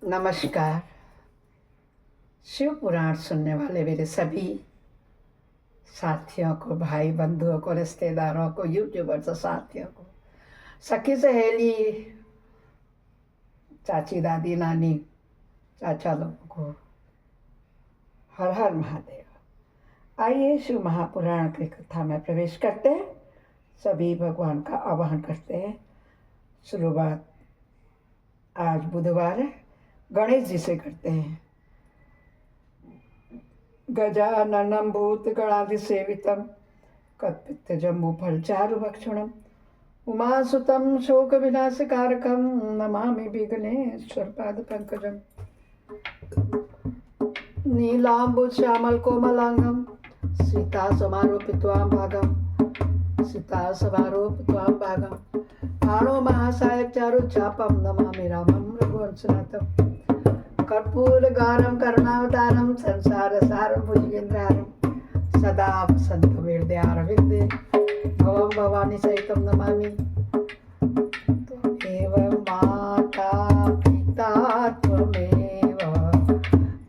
नमस्कार। शिव पुराण सुनने वाले मेरे सभी साथियों को, भाई बंधुओं को, रिश्तेदारों को, यूट्यूबर्स साथियों को, सखी सहेली, चाची दादी नानी चाचा लोगों को हर हर महादेव। आइए शिव महापुराण की कथा में प्रवेश करते हैं। सभी भगवान का आवाहन करते हैं। शुरुआत आज बुधवार है, गणेश जी से करते हैं। गजाननं भूतगणाधिसेवितं कत्पित्तजम्बूफलचारुभक्षणम् उमासुतं शोकविनाशकारकं नमामि विघ्नेश्वरपादपङ्कजम्। नीलाम्बुश्यामलकोमलाङ्गं सीतासमारोपित्वां भागं प्राणो महासायकचारुचापं नमामि रामं रघुवंशनाथम्। कर्पूरगारं करुणावतारं संसारसारं भुजगेन्द्रहारं सदा वसन्तहृदयारविन्दे भवं भवानी सहितं नमामि। त्वमेव माता पिता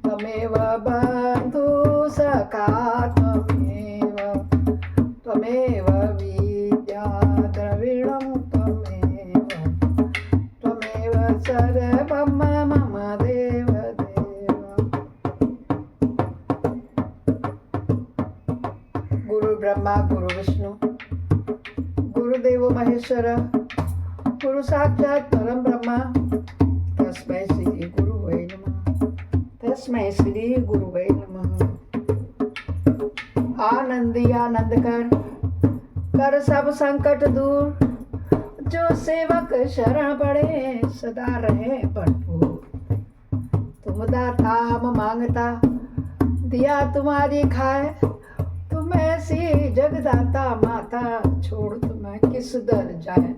त्वमेव बन्धु सखा त्वमेव विद्या द्रविणं त्वमेव सर्वं मम देव। गुरु ब्रह्मा गुरु विष्णु गुरुदेव महेश्वर गुरु साक्षात् परम ब्रह्मा तस्मै श्री गुरुवे नमः। तस्मै श्री गुरुवे नमः। आनंदी आनंद कर सब संकट दूर, जो सेवक शरण पड़े सदा रहे भरपूर। तुम दाता हम मांगता, दिया तुम्हारी खाए, तुम ऐसी जगदाता माता, छोड़ तुम्हें किस दर जाए।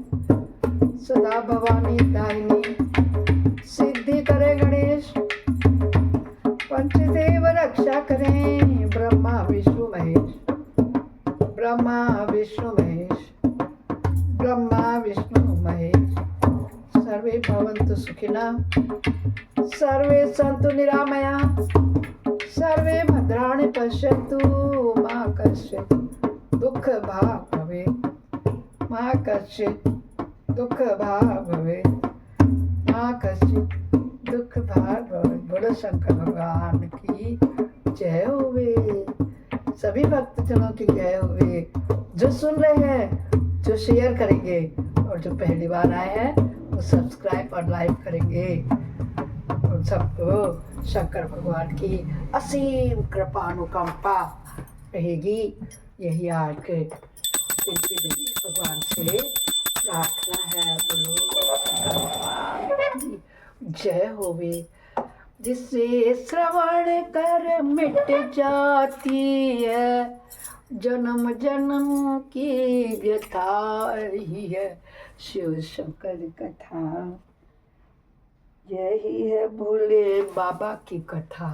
सदा भवानी दाहिनी सिद्धि करे गणेश, पंचदेव रक्षा करें ब्रह्मा विष्णु महेश। ब्रह्मा विष्णु महेश, ब्रह्मा विष्णु महेश। सर्वे भवन्तु सुखिनः, सर्वे सन्तु निरामया, सर्वे भद्राणि पश्यन्तु मा कश्चित् दुःख भाग् भवेत्, मा कश्चित् दुःख भाग् भवेत्, मा कश्चित् दुःख भाग् भवेत्। बोलो शंकर भगवान की जय होवे। सभी भक्तजनों की जय होवे। जो सुन रहे हैं, जो शेयर करेंगे और जो पहली बार आए हैं वो सब्सक्राइब और लाइक करेंगे। उन सबको शंकर भगवान की असीम कृपा अनुकंपा रहेगी। यही आज के इनकी भगवान से प्रार्थना है। बोलो शंकर भगवान की जय होवे। जिसे श्रवण कर मिट जाती है जन्म जन्म की व्यथा रही है। शिव शंकर कथा यही है, भोले बाबा की कथा।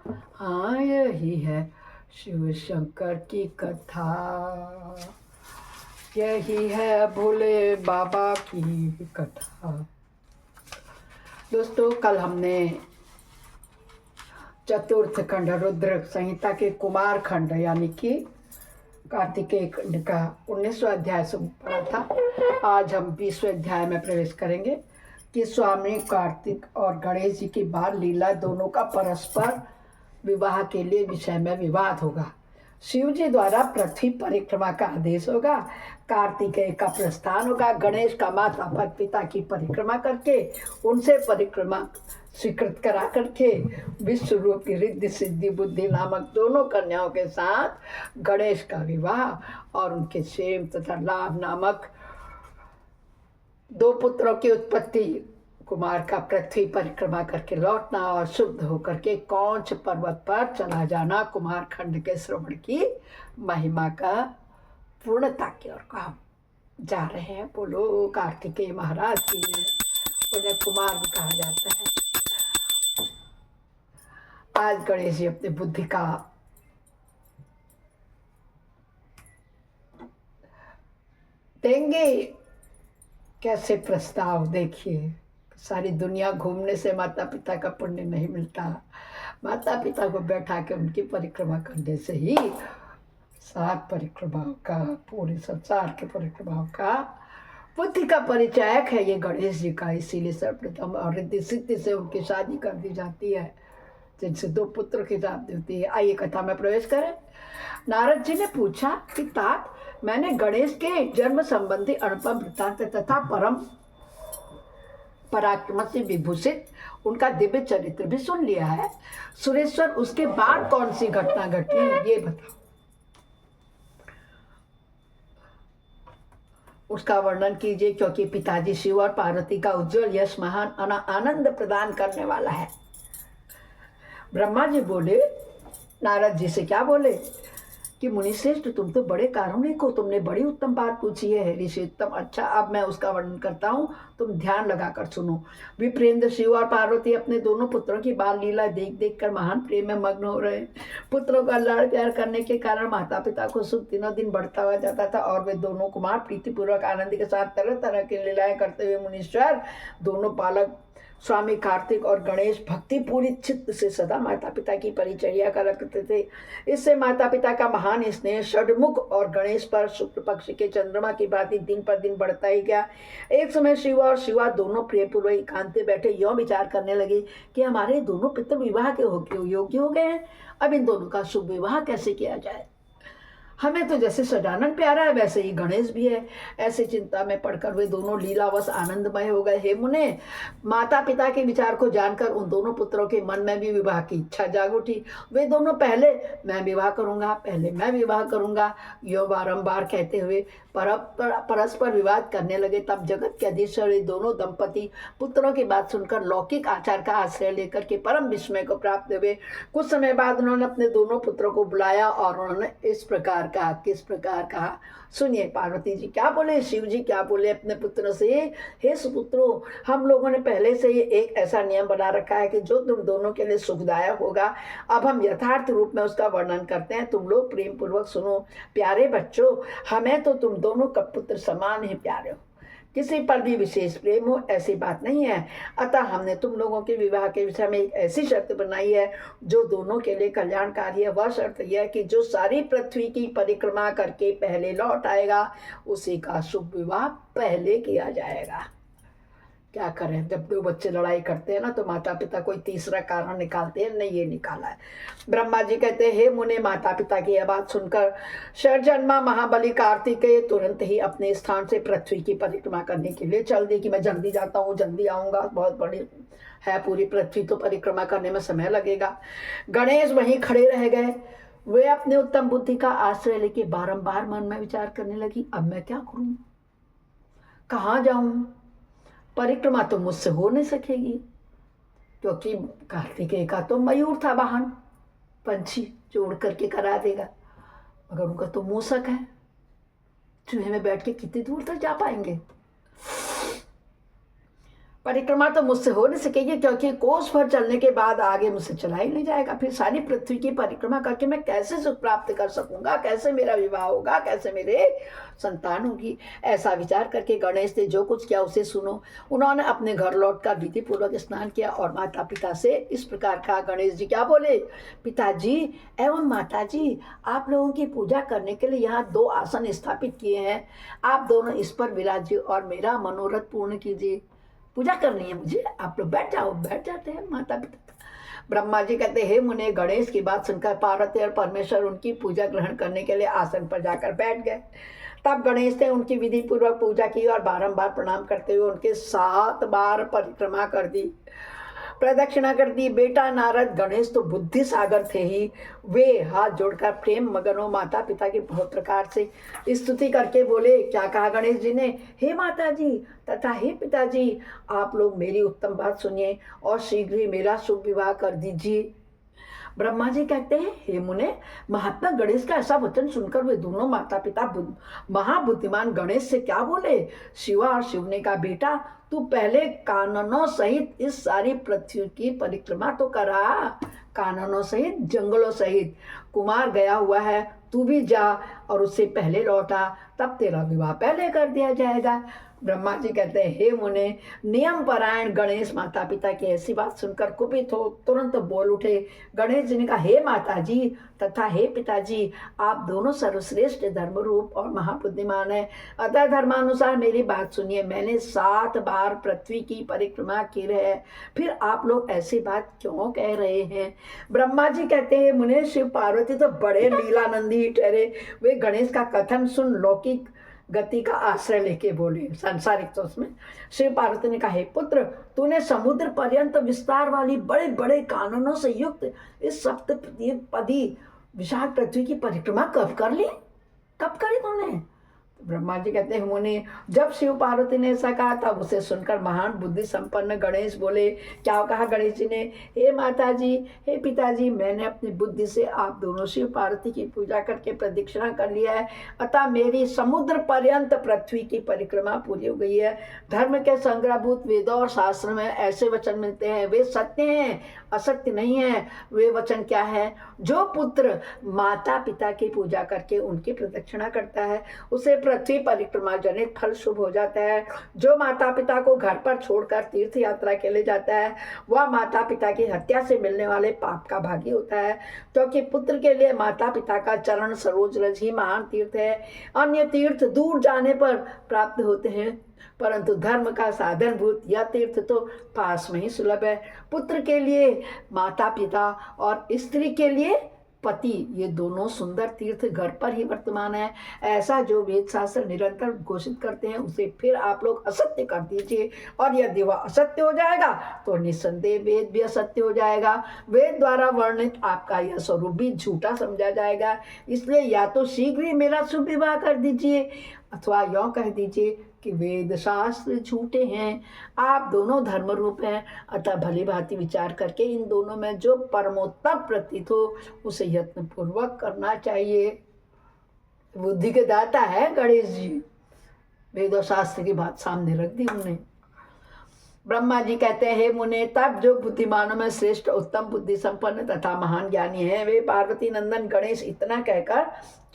हाँ, यही है शिव शंकर की कथा, यही है भोले बाबा की कथा। दोस्तों, कल हमने चतुर्थ खंड रुद्र संहिता के कुमार खंड यानी कि कार्तिकेय खंड का 19वां अध्याय से पढ़ा था। आज हम 20वें अध्याय में प्रवेश करेंगे कि स्वामी कार्तिक और गणेश जी की बाल लीला दोनों का परस्पर विवाह के लिए विषय में विवाद होगा। शिव जी द्वारा पृथ्वी परिक्रमा का आदेश होगा, कार्तिकेय का प्रस्थान होगा, गणेश का माता पर पिता की परिक्रमा करके उनसे परिक्रमा स्वीकृत करा करके विश्व रूप की रिद्धि सिद्धि बुद्धि नामक दोनों कन्याओं के साथ गणेश का विवाह और उनके क्षेम तथा लाभ नामक 2 पुत्रों की उत्पत्ति, कुमार का पृथ्वी परिक्रमा करके लौटना और शुद्ध होकर के कौंच पर्वत पर चला जाना, कुमार खंड के श्रवण की महिमा का पूर्णता की ओर को हम जा रहे हैं। बोलो कार्तिकेय महाराज की है। उन्हें कुमार भी कहा जाता है। आज गणेश जी अपनी बुद्धि का देंगे कैसे प्रस्ताव। देखिए सारी दुनिया घूमने से माता पिता का पुण्य नहीं मिलता। माता पिता को बैठा के उनकी परिक्रमा करने से ही 7 परिक्रमाओं का, पूरे संसार के परिक्रमाओं का बुद्धि का परिचायक है ये गणेश जी का। इसीलिए सर्वप्रथम और रिद्धि सिद्धि से उनकी शादी कर दी जाती है, जिनसे 2 पुत्र की प्राप्ति होती है। आइए कथा में प्रवेश करें। नारद जी ने पूछा कि तात, मैंने गणेश के जन्म संबंधी अनुपम वृत्तांत तथा परम पराक्रम से विभूषित उनका दिव्य चरित्र भी सुन लिया है। सुरेश्वर, उसके बाद कौन सी घटना घटी ये बताओ। उसका वर्णन कीजिए, क्योंकि पिताजी शिव और पार्वती का उज्जवल यश महान आनंद प्रदान करने वाला है। ब्रह्मा जी बोले, नारद जी से क्या बोले कि मुनिश्रेष्ठ, तुम तो बड़े कारुणिक हो, तुमने बड़ी उत्तम बात पूछी है ऋषि उत्तम। अच्छा, अब मैं उसका वर्णन करता हूँ, तुम ध्यान लगाकर सुनो। विप्रेंद्र शिव और पार्वती अपने दोनों पुत्रों की बाल लीला देख देख कर महान प्रेम में मग्न हो रहे। पुत्रों का लाड़ प्यार करने के कारण माता पिता को सुख दिनों दिन बढ़ता हुआ जाता था और वे दोनों कुमार प्रीतिपूर्वक आनंद के साथ तरह तरह की लीलाएं करते हुए मुनीश्वर दोनों बालक स्वामी कार्तिक और गणेश भक्ति पूरी चित्त से सदा माता पिता की परिचर्या करा करते थे। इससे माता पिता का महान स्नेह षडमुख और गणेश पर शुक्ल पक्ष के चंद्रमा की भांति दिन पर दिन बढ़ता ही गया। एक समय शिव और शिवा दोनों प्रियपूर्वक एकांत बैठे यों विचार करने लगे कि हमारे दोनों पितर विवाह के योग्य हो गए हैं, अब इन दोनों का शुभ विवाह कैसे किया जाए। हमें तो जैसे सदानंद प्यारा है वैसे ही गणेश भी है। ऐसे चिंता में पड़कर वे दोनों लीलावश आनंदमय हो गए। हे मुने, माता पिता के विचार को जानकर उन दोनों पुत्रों के मन में भी विवाह की इच्छा जाग उठी। वे दोनों पहले मैं विवाह करूंगा, पहले मैं विवाह करूंगा यो बारंबार कहते हुए परस्पर विवाद करने लगे। तब जगत के अधीश्वर दोनों दंपति पुत्रों की बात सुनकर लौकिक आचार का आश्रय लेकर के परम विस्मय को प्राप्त हुए। कुछ समय बाद उन्होंने अपने दोनों पुत्रों को बुलाया और उन्होंने इस प्रकार कहा। किस प्रकार कहा सुनिए। पार्वती जी क्या बोले, शिव जी क्या बोले अपने पुत्रों से, हे सुपुत्रों, हम लोगों ने पहले से ही एक ऐसा नियम बना रखा है कि जो तुम दोनों के लिए सुखदायक होगा, अब हम यथार्थ रूप में उसका वर्णन करते हैं, तुम लोग प्रेम पूर्वक सुनो। प्यारे बच्चों, हमें तो तुम दोनों कपुत्र समान ही प्यारे हो, किसी पर भी विशेष प्रेम हो ऐसी बात नहीं है। अतः हमने तुम लोगों के विवाह के विषय में एक ऐसी शर्त बनाई है जो दोनों के लिए कल्याणकारी है। वह शर्त यह है कि जो सारी पृथ्वी की परिक्रमा करके पहले लौट आएगा उसी का शुभ विवाह पहले किया जाएगा। क्या करें, जब 2 बच्चे लड़ाई करते हैं ना तो माता पिता कोई तीसरा कारण निकालते हैं, नहीं ये निकाला है। ब्रह्मा जी कहते हैं, हे मुने, माता पिता की यह बात सुनकर षडजन्मा महाबली कार्तिकेय तुरंत ही अपने स्थान से पृथ्वी की परिक्रमा करने के लिए चल दी कि मैं जल्दी जाता हूँ, जल्दी आऊँगा, बहुत बड़ी है पूरी पृथ्वी, तो परिक्रमा करने में समय लगेगा। गणेश वहीं खड़े रह गए। वे अपने उत्तम बुद्धि का आश्रय लेके बारंबार मन में विचार करने लगी, अब मैं क्या करूँ, कहाँ जाऊँ, परिक्रमा तो मुझसे हो नहीं सकेगी, क्योंकि कार्तिकेय का तो मयूर था वाहन, पंछी जो उड़ करके करा देगा, मगर उनका तो मूसक है, चूहे में बैठ के कितनी दूर तक जा पाएंगे। परिक्रमा तो मुझसे हो नहीं सकेगी, क्योंकि कोस भर चलने के बाद आगे मुझसे चला ही नहीं जाएगा। फिर सारी पृथ्वी की परिक्रमा करके मैं कैसे सुख प्राप्त कर सकूंगा, कैसे मेरा विवाह होगा, कैसे मेरे संतान होगी। ऐसा विचार करके गणेश ने जो कुछ किया उसे सुनो। उन्होंने अपने घर लौटकर विधि पूर्वक स्नान किया और माता पिता से इस प्रकार कहा। गणेश जी क्या बोले, पिताजी एवं माता जी, आप लोगों की पूजा करने के लिए यहाँ 2 आसन स्थापित किए हैं, आप दोनों इस पर विराजिए और मेरा मनोरथ पूर्ण कीजिए। पूजा करनी है मुझे, आप लोग बैठ जाओ। बैठ जाते हैं माता पिता। ब्रह्मा जी कहते हे मुने, गणेश की बात सुनकर पार्वती और परमेश्वर उनकी पूजा ग्रहण करने के लिए आसन पर जाकर बैठ गए। तब गणेश ने उनकी विधि पूर्वक पूजा की और बारंबार प्रणाम करते हुए उनके 7 बार परिक्रमा कर दी, प्रदक्षिणा कर दी। बेटा नारद, गणेश तो बुद्धि सागर थे ही, वे हाथ जोड़कर प्रेम मगन हो माता पिता की बहुत प्रकार से स्तुति करके बोले। क्या कहा गणेश जी ने, हे माता जी तथा हे पिताजी, आप लोग मेरी उत्तम बात सुनिए और शीघ्र ही मेरा शुभ विवाह कर दीजिए। ब्रह्मा जी कहते हैं, हे मुने, महात्मा गणेश का ऐसा वचन सुनकर वे दोनों माता पिता महाबुद्धिमान गणेश से क्या बोले। शिवा और शिव ने कहा, बेटा तू पहले काननों सहित इस सारी पृथ्वी की परिक्रमा तो करा, काननों सहित, जंगलों सहित। कुमार गया हुआ है, तू भी जा और उससे पहले लौटा, तब तेरा विवाह पहले कर दिया जाएगा। ब्रह्मा जी कहते हैं, हे मुने, नियम परायण गणेश माता पिता की ऐसी बात सुनकर कुपित हो तुरंत बोल उठे। गणेश जी ने कहा, हे माता जी तथा हे पिताजी, आप दोनों सर्वश्रेष्ठ धर्मरूप और महाबुद्धिमान है, अतः धर्मानुसार मेरी बात सुनिए। मैंने 7 बार पृथ्वी की परिक्रमा की है, फिर आप लोग ऐसी बात क्यों कह रहे हैं? ब्रह्मा जी कहते हैं, मुने, शिव पार्वती तो बड़े लीलानंदी ही ठहरे। वे गणेश का कथन सुन लौकिक गति का आश्रय लेके बोले, सांसारिक तो उसमें। शिव पार्वती ने कहा, हे पुत्र, तूने समुद्र पर्यंत विस्तार वाली बड़े बड़े कानूनों से युक्त इस सप्तपदी विशाल पृथ्वी की परिक्रमा कब कर ली? कब करी तूने? ब्रह्मा जी कहते हैं, मुनि, जब शिव पार्वती ने ऐसा कहा तब उसे सुनकर महान बुद्धि संपन्न गणेश बोले। क्या कहा गणेश जी ने? हे माता जी, हे पिताजी, मैंने अपनी बुद्धि से आप दोनों शिव पार्वती की पूजा करके प्रदक्षिणा कर लिया है, अतः मेरी समुद्र पर्यंत पृथ्वी की परिक्रमा पूरी हो गई है। धर्म के संग्रहभूत वेदों और शास्त्र में ऐसे वचन मिलते हैं, वे सत्य हैं, असत्य नहीं है। वे वचन क्या है? जो पुत्र माता पिता की पूजा करके उनकी प्रदक्षिणा करता है, उसे पृथ्वी परिक्रमा जनित फल शुभ हो जाता है। जो माता पिता को घर पर छोड़कर तीर्थ यात्रा के लिए जाता है, वह माता पिता की हत्या से मिलने वाले पाप का भागी होता है, क्योंकि पुत्र के लिए माता पिता का चरण सरोज रज ही महान तीर्थ है। अन्य तीर्थ दूर जाने पर प्राप्त होते हैं, परंतु धर्म का साधनभूत यह तीर्थ तो पास में ही सुलभ है। पुत्र के लिए माता पिता और स्त्री के लिए पति, ये दोनों सुंदर तीर्थ घर पर ही वर्तमान है। ऐसा जो वेद शास्त्र निरंतर घोषित करते हैं, उसे फिर आप लोग असत्य कर दीजिए, और यदि वह असत्य हो जाएगा तो निस्संदेह वेद भी असत्य हो जाएगा। वेद द्वारा वर्णित आपका यह स्वरूप भी झूठा समझा जाएगा। इसलिए या तो शीघ्र ही मेरा शुभ विवाह कर दीजिए, अथवा यूँ कह दीजिए कि वेद शास्त्र झूठे हैं, आप दोनों धर्म रूप हैं, अतः भली भांति विचार करके इन दोनों में जो परमोत्तम प्रतीत हो उसे यत्न पूर्वक करना चाहिए। बुद्धि के दाता है गणेश जी, वेद और शास्त्र की बात सामने रख दी उन्होंने। ब्रह्मा जी कहते हैं, हे मुने, तब जो बुद्धिमानों में श्रेष्ठ उत्तम बुद्धि संपन्न तथा महान ज्ञानी हैं, वे पार्वती नंदन गणेश इतना कहकर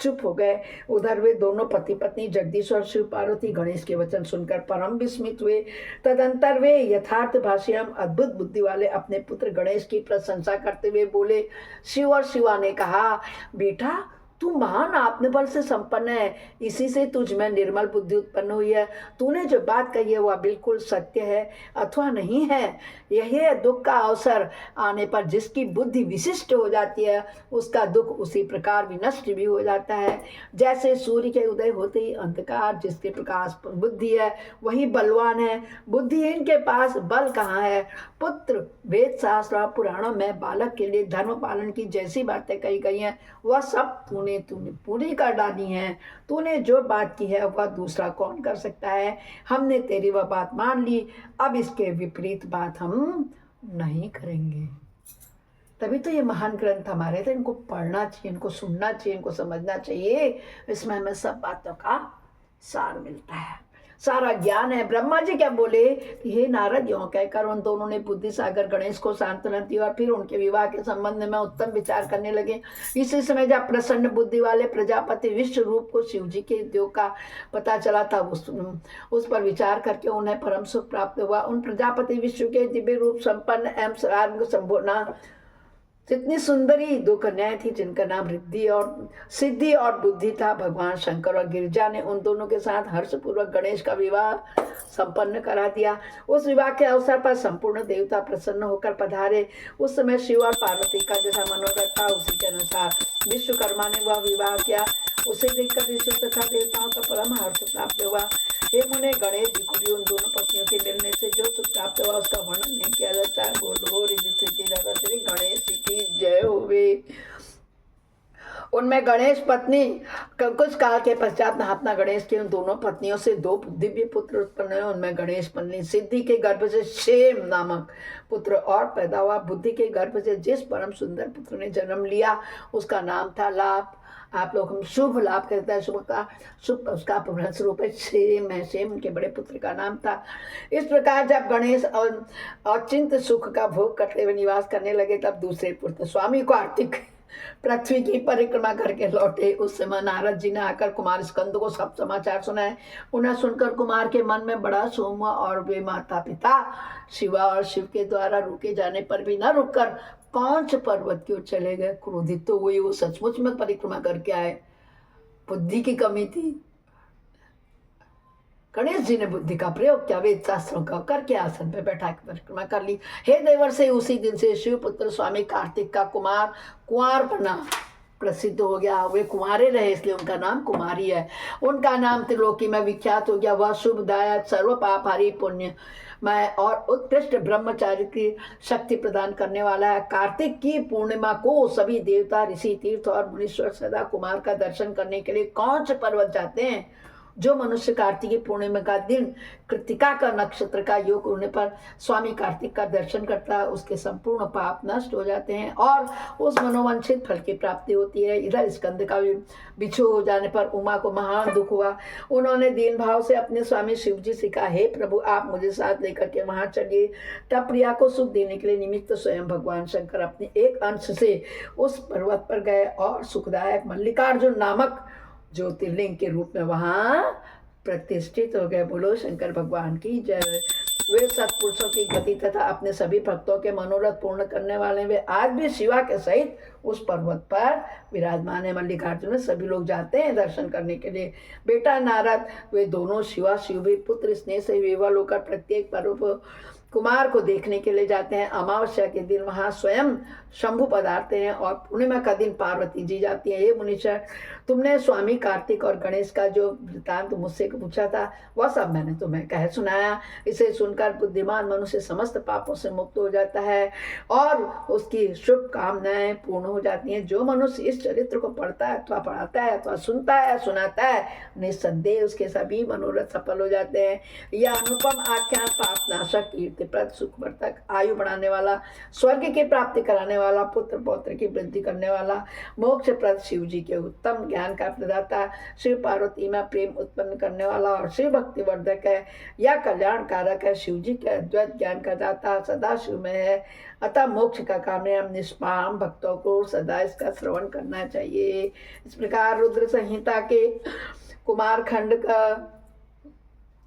चुप हो गए। उधर वे दोनों पति पत्नी जगदीश और शिव पार्वती गणेश के वचन सुनकर परम विस्मित हुए। तदंतर वे यथार्थ भाषी एवं अद्भुत बुद्धि वाले अपने पुत्र गणेश की प्रशंसा करते हुए बोले। शिव और शिवा ने कहा, बेटा, तू महान आत्मबल से संपन्न है, इसी से तुझ में निर्मल बुद्धि उत्पन्न हुई है। तूने जो बात कही है वह बिल्कुल सत्य है अथवा नहीं है। यही है दुख का अवसर आने पर जिसकी बुद्धि विशिष्ट हो जाती है, उसका दुख उसी प्रकार विनष्ट भी हो जाता है। जैसे सूर्य के उदय होते ही अंधकार जिसके प्रकाश पर बुद्धि है वही बलवान है, बुद्धिहीन के पास बल कहाँ है। पुत्र, वेद शास्त्र और पुराणों में बालक के लिए धर्म पालन की जैसी बातें कही गई हैं, वह सब तूने पूरी कर डाली है। तूने जो बात की है वह दूसरा कौन कर सकता है। हमने तेरी वह बात मान ली, अब इसके विपरीत बात हम नहीं करेंगे। तभी तो ये महान ग्रंथ हमारे थे, इनको पढ़ना चाहिए, इनको सुनना चाहिए, इनको समझना चाहिए। इसमें हमें सब बातों का सार मिलता है, सारा ज्ञान है। ब्रह्मा जी क्या बोले कि हे नारद, यों कहकर उन दोनों ने बुद्धि सागर गणेश को सांत्वना दी और फिर उनके विवाह के संबंध में उत्तम विचार करने लगे। इसी समय जब प्रसन्न बुद्धि वाले प्रजापति विश्व रूप को शिव जी के उद्योग का पता चला था, उस पर विचार करके उन्हें परम सुख प्राप्त हुआ। उन प्रजापति विश्व के दिव्य रूप संपन्न एवं सर्वांग संपूर्ण जितनी सुंदरी 2 कन्याएं थी, जिनका नाम रिद्धि और सिद्धि और बुद्धि था, भगवान शंकर और गिरिजा ने उन दोनों के साथ हर्षपूर्वक गणेश का विवाह संपन्न करा दिया। उस विवाह के अवसर पर संपूर्ण देवता प्रसन्न होकर पधारे। उस समय शिव और पार्वती का जैसा मनोरथ था उसी के अनुसार विश्वकर्मा ने वह विवाह किया। उसे देखकर ऋषियों तथा देवताओं का परम हर्ष प्राप्त हुआ। हे मुने, गणेश जी को भी उन दोनों पत्नियों के मिलने से जो सुख प्राप्त हुआ उसका वर्णन नहीं किया जाता है। बोल हो श्री गणेश जी की जय होवे। उनमें गणेश पत्नी कुछ काल के पश्चात महात्मा गणेश की उन दोनों पत्नियों से 2 दिव्य पुत्र उत्पन्न हुए। उनमें गणेश पत्नी सिद्धि के गर्भ से क्षेम नामक पुत्र और पैदा हुआ। बुद्धि के गर्भ से जिस परम सुंदर पुत्र ने जन्म लिया उसका नाम था लाभ। आप लोग हम शुभ लाभ कहते हैं, शुभ उसका अपभ्रंश रूप है क्षेम है। क्षेम उनके बड़े पुत्र का नाम था। इस प्रकार जब गणेश और अचिंत सुख का भोग करते हुए निवास करने लगे, तब दूसरे पुत्र स्वामी कार्तिक पृथ्वी की परिक्रमा करके लौटे। उस समय नारद जी ने आकर कुमार स्कंद को सब समाचार सुनाए। उन्हें सुनकर कुमार के मन में बड़ा शोक हुआ और वे माता पिता शिवा और शिव के द्वारा रोके जाने पर भी न रुककर कौंच पर्वत की ओर चले गए। क्रोधित तो हुए, वो सचमुच में परिक्रमा करके आए, बुद्धि की कमी थी। गणेश जी ने बुद्धि का प्रयोग किया, वेद शास्त्रों का करके आसन पे बैठा के परिक्रमा कर ली। हे देवर से उसी दिन से शिवपुत्र स्वामी कार्तिक का कुमार कुंवर बना प्रसिद्ध हो गया। वे कुंवारे रहे इसलिए उनका नाम कुमारी है। उनका नाम त्रिलोकी में विख्यात हो गया। वह शुभदायक, सर्व पापहारी, पुण्य मैं और उत्कृष्ट ब्रह्मचारी की शक्ति प्रदान करने वाला है। कार्तिक की पूर्णिमा को सभी देवता, ऋषि, तीर्थ और मुनीश्वर सदा कुमार का दर्शन करने के लिए कौंच पर्वत जाते हैं। जो मनुष्य कार्तिकी पूर्णिमा का दिन कृतिका का नक्षत्र का योग होने पर स्वामी कार्तिक का दर्शन करता है, उसके संपूर्ण पाप नष्ट हो जाते हैं और उस मनोवांछित फल की प्राप्ति होती है। इधर स्कंद का बिछू हो जाने पर उमा को महान दुख हुआ। उन्होंने दीन भाव से अपने स्वामी शिव जी से कहा, हे प्रभु, आप मुझे साथ लेकर के वहां चलिए। तब प्रिया को सुख देने के लिए निमित्त स्वयं भगवान शंकर अपने एक अंश से उस पर्वत पर गए और सुखदायक मल्लिकार्जुन नामक ज्योतिर्लिंग के रूप में वहां प्रतिष्ठित हो गए। बोलो शंकर भगवान की जय। वे सत्पुरुषों की गति तथा अपने सभी भक्तों के मनोरथ पूर्ण करने वाले वे आज भी शिवा के सहित उस पर्वत पर विराजमान है। मल्लिकार्जुन में सभी लोग जाते हैं दर्शन करने के लिए। बेटा नारद, वे दोनों शिवा शिव भी पुत्र स्नेह से विवल होकर प्रत्येक पर्व कुमार को देखने के लिए जाते हैं। अमावस्या के दिन वहां स्वयं शंभु पधारते हैं और पूर्णिमा का दिन पार्वती जी जाती है। हे मुनीश्वर, तुमने स्वामी कार्तिक और गणेश का जो वृत्तांत मुझसे पूछा था वह सब मैंने तुम्हें कह सुनाया। इसे सुनकर बुद्धिमान मनुष्य समस्त पापों से मुक्त हो जाता है और उसकी शुभ कामनाएं पूर्ण हो जाती हैं। जो मनुष्य इस चरित्र को पढ़ता है अथवा पढ़ाता है अथवा सुनता है सुनाता है, निस्संदेह उसके सभी मनोरथ सफल हो जाते हैं। यह अनुपम आख्यान पापनाशक, कीर्तिप्रद, सुखवर्धक, आयु बढ़ाने वाला, स्वर्ग की प्राप्ति कराने वाला, पुत्र पौत्र की वृद्धि करने वाला, मोक्षप्रद, शिव जी के उत्तम ज्ञान का प्रदाता, शिव पार्वती में प्रेम उत्पन्न करने वाला और शिव भक्ति वर्धक है। यह कल्याण कारक है। शिव जी के अद्वैत ज्ञान का दाता सदा शिव में है। अतः मोक्ष का काम है। हम निष्पाम भक्तों को सदा इसका श्रवण करना चाहिए। इस प्रकार रुद्र संहिता के कुमार खंड का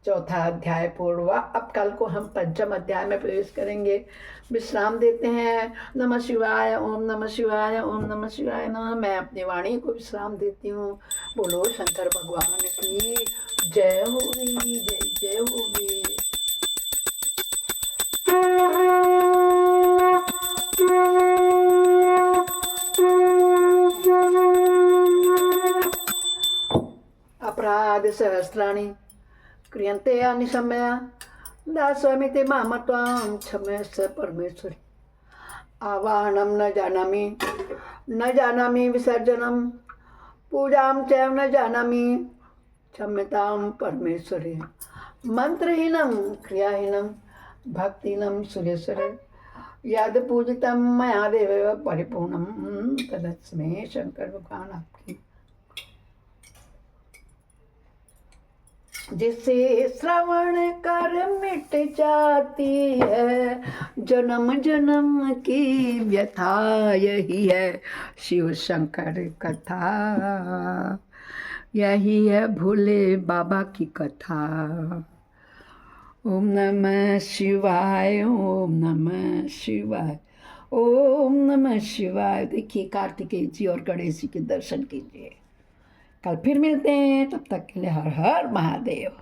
चौथा अध्याय पूर्ण हुआ। अब कल को हम पंचम अध्याय में प्रवेश करेंगे। विश्राम देते हैं। नमः शिवाय, ओम नमः शिवाय, ओम नमः शिवाय नमः। मैं अपनी वाणी को विश्राम देती हूँ। बोलो शंकर भगवान की जय होगी, जय जय होगी। अपराध सहस्राणि क्रियन्ते अनिशम्य दास्वामिते मामत्वां क्षमस्व परमेश्वरी। आवाहनं न जानामि विसर्जनं पूजां च न जानामि क्षम्यतां परमेश्वरी। मंत्रहीनं क्रियाहीनं भक्तिहीनं सुरेश्वरे। यद् पूजितं मया देवैव परिपूर्णं तदस्मै। शंकर भगवान आपकी। जिसे श्रवण कर मिट जाती है जन्म जन्म की व्यथा, यही है शिव शंकर कथा, यही है भोले बाबा की कथा। ओम नमः शिवाय, ओम नमः शिवाय, ओम नमः शिवाय। देखिए कार्तिकेय जी और गणेश जी के दर्शन कीजिए। कल फिर मिलते हैं, तब तक के लिए हर हर महादेव।